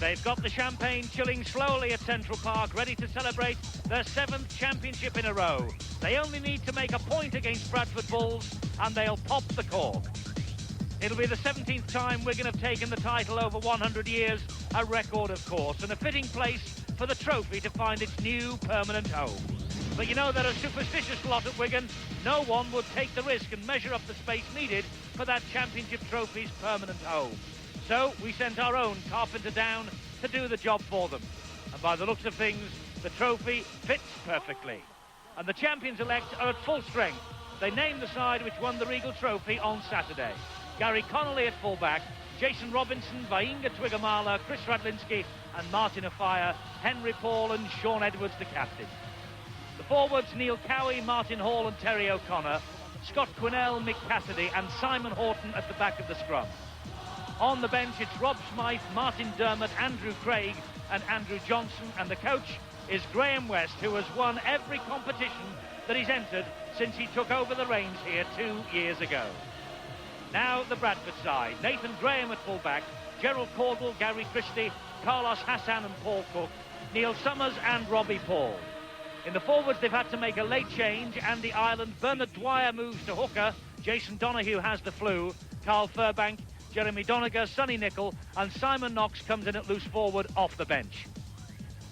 They've got the champagne chilling slowly at Central Park, ready to celebrate their 7th championship in a row. They only need to make a point against Bradford Bulls and they'll pop the cork. It'll be the 17th time Wigan have taken the title over 100 years, a record of course, and a fitting place for the trophy to find its new permanent home. But you know, they're a superstitious lot at Wigan. No one would take the risk and measure up the space needed for that championship trophy's permanent home. So we sent our own carpenter down to do the job for them. And by the looks of things, the trophy fits perfectly. And the champions-elect are at full strength. They named the side which won the Regal Trophy on Saturday. Gary Connolly at full-back, Jason Robinson, Vainga Twigamala, Chris Radlinski and Martin Afire, Henry Paul and Sean Edwards the captain. The forwards, Neil Cowie, Martin Hall and Terry O'Connor, Scott Quinnell, Mick Cassidy and Simon Horton at the back of the scrum. On the bench, it's Rob Smythe, Martin Dermott, Andrew Craig and Andrew Johnson, and the coach is Graham West, who has won every competition that he's entered since he took over the reins here 2 years ago. Now the Bradford side, Nathan Graham at full-back, Gerald Caudle, Gary Christie, Carlos Hassan and Paul Cook, Neil Summers and Robbie Paul. In the forwards, they've had to make a late change. Andy Ireland, Bernard Dwyer moves to hooker, Jason Donoghue has the flu, Carl Furbank, Jeremy Doniger, Sonny Nicol and Simon Knox comes in at loose forward off the bench.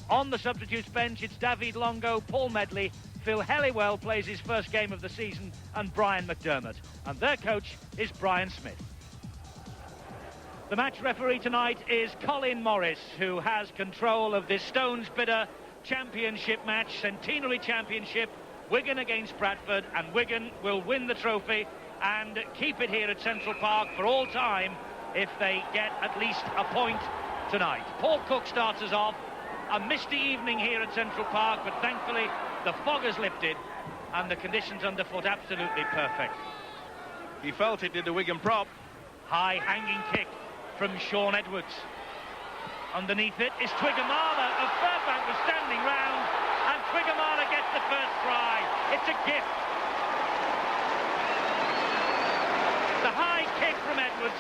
On the substitutes bench, it's David Longo, Paul Medley, Phil Helliwell plays his first game of the season and Brian McDermott. And their coach is Brian Smith. The match referee tonight is Colin Morris, who has control of this Stones Bidder championship match, centenary championship, Wigan against Bradford, and Wigan will win the trophy and keep it here at Central Park for all time if they get at least a point tonight. Paul Cook starts us off. A misty evening here at Central Park, but thankfully the fog has lifted and the conditions underfoot absolutely perfect. He felt it, did the Wigan prop. High hanging kick from Sean Edwards. Underneath it is Twigamala of Furbank was standing round, and Twigamala gets the first try. It's a gift. The high kick from Edwards.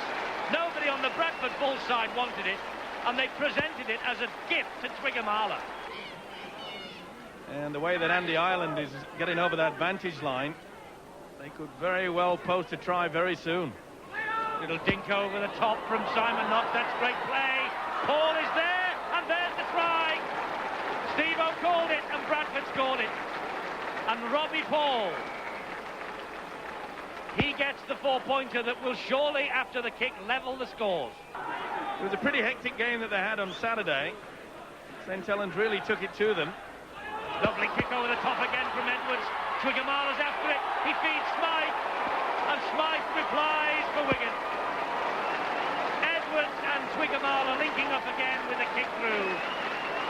Nobody on the Bradford Bulls side wanted it, and they presented it as a gift to Twigamala. And the way that Andy Ireland is getting over that vantage line, they could very well post a try very soon. Little dink over the top from Simon Knox. That's great play. Paul is there, and there's the try. Steve-O called it, and Bradford scored it. And Robbie Paul, he gets the 4-pointer that will surely, after the kick, level the scores. It was a pretty hectic game that they had on Saturday. St Helens really took it to them. Lovely kick over the top again from Edwards. Twigamala's after it. He feeds Smythe, and Smythe replies for Wigan. Edwards and Twigamala linking up again with a kick through.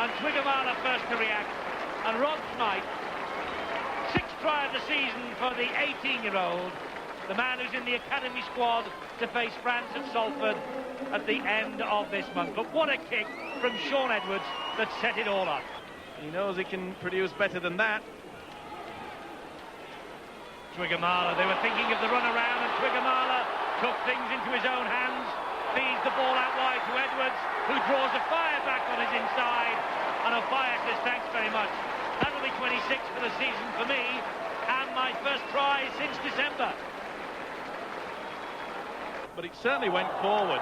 And Twigamala first to react. And Rob Smythe, 6th try of the season for the 18-year-old, the man who's in the academy squad to face France at Salford at the end of this month. But what a kick from Sean Edwards that set it all up. He knows he can produce better than that. Twigamala, they were thinking of the run around, and Twigamala took things into his own hands, feeds the ball out wide to Edwards, who draws a fire back on his inside, and O'Fire says thanks very much. That'll be 26 for the season for me, and my first try since December. But it certainly went forward.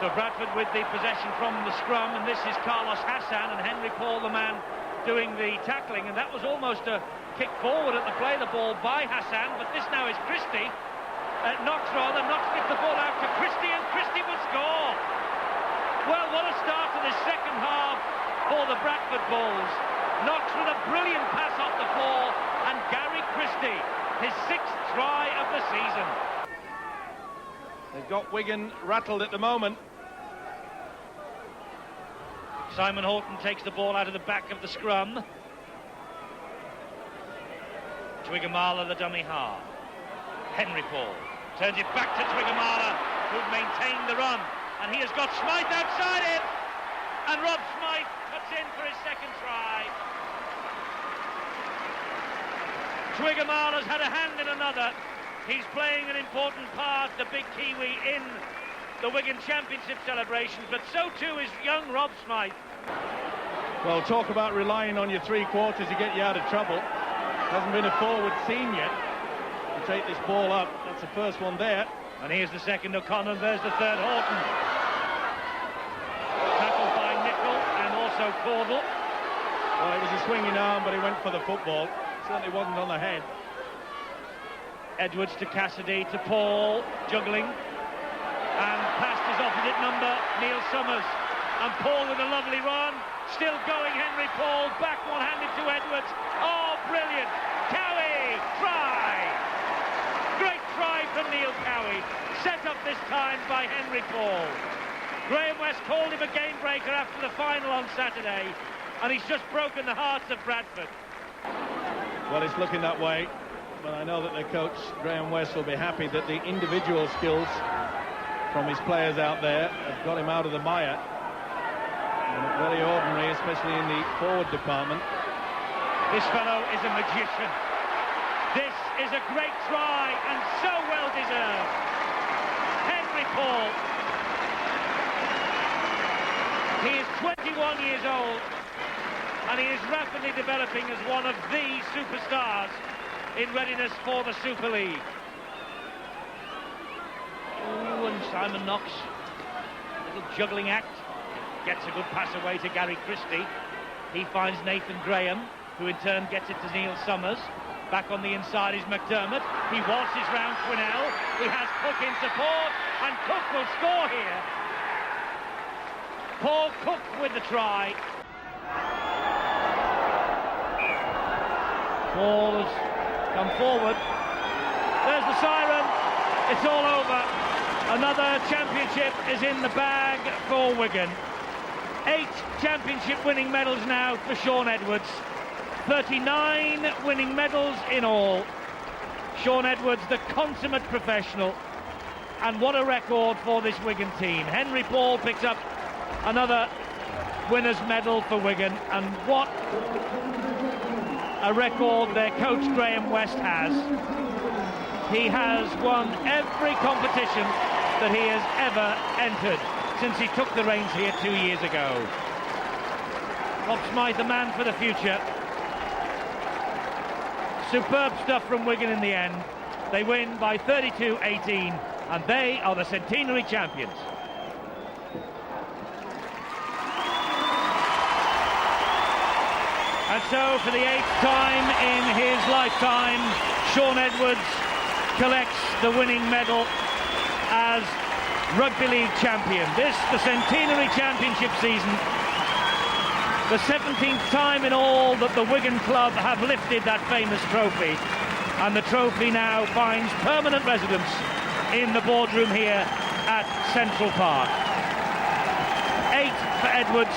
So Bradford with the possession from the scrum, and this is Carlos Hassan and Henry Paul, the man doing the tackling, and that was almost a kick forward at the play the ball by Hassan, but this now is Christie. Knox gets the ball out to Christie, and Christie will score. Well, what a start to this second half for the Bradford Bulls. Knox with a brilliant pass off the floor, and Gary Christie, his 6th try of the season. They've got Wigan rattled at the moment. Simon Horton takes the ball out of the back of the scrum. Twigamala, the dummy half. Henry Paul turns it back to Twigamala, who'd maintained the run. And he has got Smythe outside it. And Rob Smythe cuts in for his 2nd try. Twigamala's had a hand in another. He's playing an important part, the big Kiwi, in the Wigan Championship celebrations, but so too is young Rob Smythe. Well, talk about relying on your three quarters to get you out of trouble. Hasn't been a forward seen yet to take this ball up. That's the first one there. And here's the second O'Connor, there's the third Horton. Tackled by Nicol and also Caudle. Well, it was a swinging arm, but he went for the football. Certainly wasn't on the head. Edwards to Cassidy, to Paul, juggling. And past his opposite number, Neil Summers. And Paul with a lovely run. Still going, Henry Paul, back one-handed to Edwards. Oh, brilliant. Cowie, try. Great try from Neil Cowie. Set up this time by Henry Paul. Graham West called him a game breaker after the final on Saturday. And he's just broken the hearts of Bradford. Well, it's looking that way. But I know that the coach, Graham West, will be happy that the individual skills from his players out there have got him out of the mire. Very ordinary, especially in the forward department. This fellow is a magician. This is a great try and so well deserved. Henry Paul. He is 21 years old and he is rapidly developing as one of the superstars in readiness for the Super League. Ooh, and Simon Knox, a little juggling act. Gets a good pass away to Gary Christie. He finds Nathan Graham, who in turn gets it to Neil Summers. Back on the inside is McDermott. He waltzes round Quinnell. He has Cook in support, and Cook will score here. Paul Cook with the try. Paul has come forward. There's the siren. It's all over. Another championship is in the bag for Wigan. 8 championship winning medals now for Shaun Edwards. 39 winning medals in all. Shaun Edwards, the consummate professional. And what a record for this Wigan team. Henry Paul picks up another winner's medal for Wigan. And what a record their coach Graham West has. He has won every competition that he has ever entered since he took the reins here 2 years ago. Rob Smythe, the man for the future. Superb stuff from Wigan in the end. They win by 32-18 and they are the centenary champions. And so for the 8th time in his lifetime, Shaun Edwards collects the winning medal as Rugby League champion. This, the centenary championship season, the 17th time in all that the Wigan club have lifted that famous trophy, and the trophy now finds permanent residence in the boardroom here at Central Park. 8 for Edwards,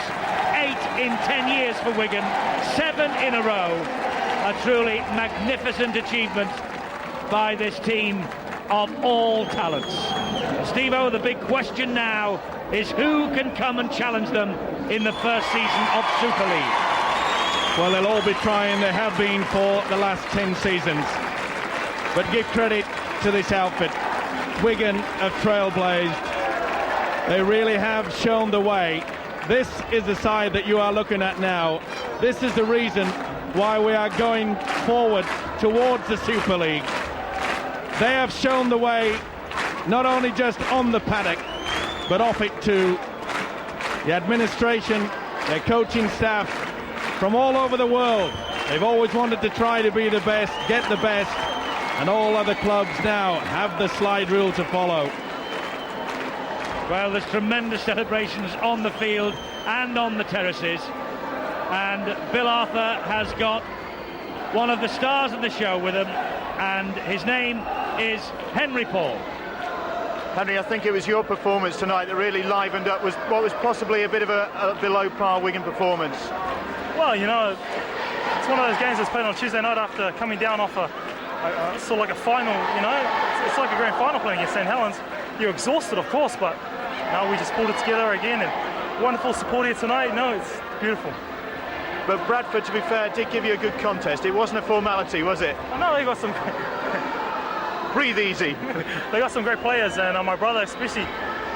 8 in 10 years for Wigan, 7 in a row. A truly magnificent achievement by this team of all talents. Steve-O, the big question now is who can come and challenge them in the first season of Super League? Well, they'll all be trying, they have been for the last 10 seasons. But give credit to this outfit. Wigan have trailblazed. They really have shown the way. This is the side that you are looking at now. This is the reason why we are going forward towards the Super League. They have shown the way, not only just on the paddock, but off it too. The administration, their coaching staff from all over the world. They've always wanted to try to be the best, get the best, and all other clubs now have the slide rule to follow. Well, there's tremendous celebrations on the field and on the terraces. And Bill Arthur has got one of the stars of the show with him, and his name is Henry Paul. Henry, I think it was your performance tonight that really livened up what was possibly a bit of a below-par Wigan performance. Well, you know, it's one of those games that's played on Tuesday night after coming down off a sort of like a final, you know. It's like a grand final playing against St Helens. You're exhausted, of course, but now we just pulled it together again, and wonderful support here tonight. No, it's beautiful. But Bradford, to be fair, did give you a good contest. It wasn't a formality, was it? I know they got some... Breathe easy. They got some great players, and my brother especially,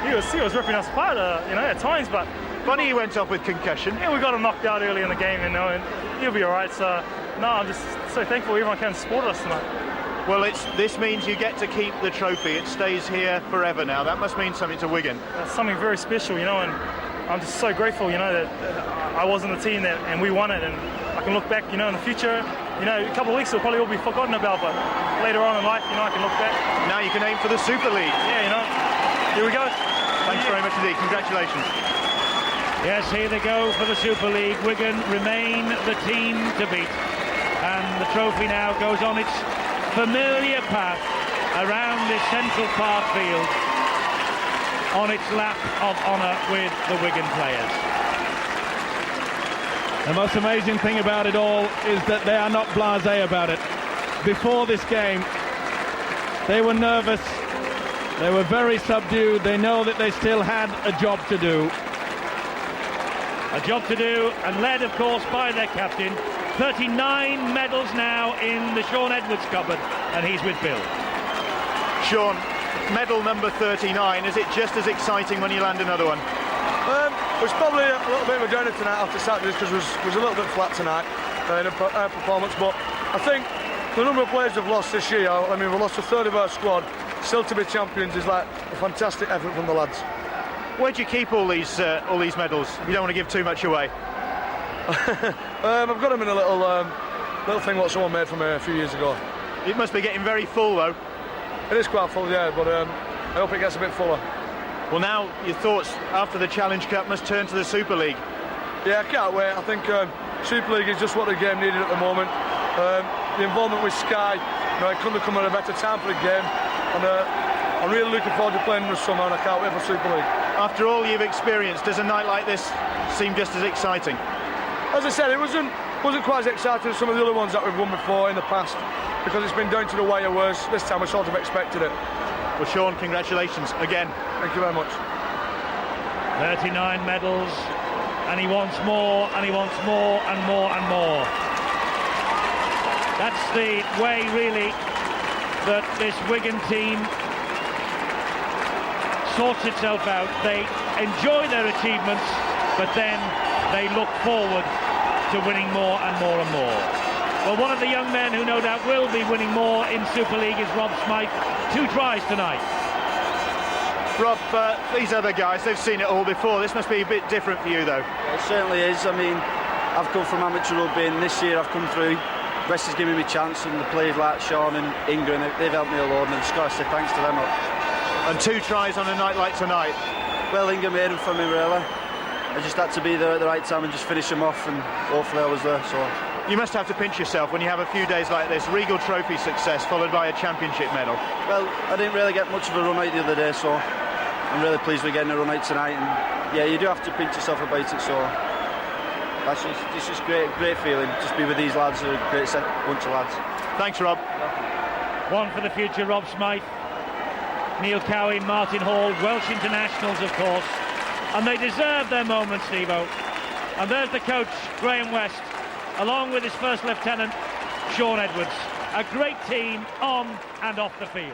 he was ripping us apart, you know, at times. But Funny he went off with concussion. yeah, we got him knocked out early in the game, you know, and he'll be all right. So no, I'm just so thankful everyone came and supported us tonight. Well, this means you get to keep the trophy. It stays here forever now. That must mean something to Wigan. That's something very special, you know, and I'm just so grateful, you know, that I was in the team and we won it, and I can look back, you know, in the future. You know, a couple of weeks it'll probably all be forgotten about, but later on in life, you know, I can look back. Now you can aim for the Super League. Yeah, you know, here we go. Thanks very much indeed. Congratulations. Yes, here they go for the Super League. Wigan remain the team to beat. And the trophy now goes on its familiar path around this Central Park field on its lap of honour with the Wigan players. The most amazing thing about it all is that they are not blasé about it. Before this game, they were nervous, they were very subdued, they know that they still had a job to do. A job to do, and led, of course, by their captain. 39 medals now in the Shaun Edwards cupboard, and he's with Bill. Shaun, medal number 39. Is it just as exciting when you land another one? It was probably a little bit of a downer tonight after Saturdays because it was a little bit flat tonight in our performance. But I think the number of players we've lost this year, I mean, we've lost a third of our squad. Still to be champions is like a fantastic effort from the lads. Where do you keep all these medals? You don't want to give too much away. I've got them in a little thing what someone made for me a few years ago. It must be getting very full though. It is quite full, yeah, but I hope it gets a bit fuller. Well, now your thoughts after the Challenge Cup must turn to the Super League. Yeah, I can't wait. I think Super League is just what the game needed at the moment. The involvement with Sky, you know, it couldn't have come at a better time for the game, and I'm really looking forward to playing in the summer, and I can't wait for Super League. After all you've experienced, does a night like this seem just as exciting? As I said, it wasn't quite as exciting as some of the other ones that we've won before in the past, because it's been down to the wire, whereas this time I sort of expected it. Well, Shaun, congratulations again. Thank you very much. 39 medals, and he wants more, and he wants more, and more, and more. That's the way, really, that this Wigan team sorts itself out. They enjoy their achievements, but then they look forward to winning more and more and more. Well, one of the young men who no doubt will be winning more in Super League is Rob Smythe. 2 tries tonight. Rob, these other guys, they've seen it all before. This must be a bit different for you, though. It certainly is. I mean, I've come from amateur rugby, and this year I've come through. West has given me a chance, and the players like Shaun and Ingram, they've helped me a lot, and I've just got to say thanks to them. And 2 tries on a night like tonight. Well, Ingram made them for me, really. I just had to be there at the right time and just finish them off, and hopefully I was there. So you must have to pinch yourself when you have a few days like this. Regal Trophy success followed by a championship medal. Well, I didn't really get much of a run out the other day, so I'm really pleased we're getting a run out tonight. And yeah, you do have to pinch yourself about it. So that's just great feeling. Just be with these lads, a great bunch of lads. Thanks, Rob. One for the future, Rob Smythe, Neil Cowie, Martin Hall, Welsh internationals, of course. And they deserve their moment, Steve-O. And there's the coach, Graham West, along with his first lieutenant, Shaun Edwards. A great team on and off the field.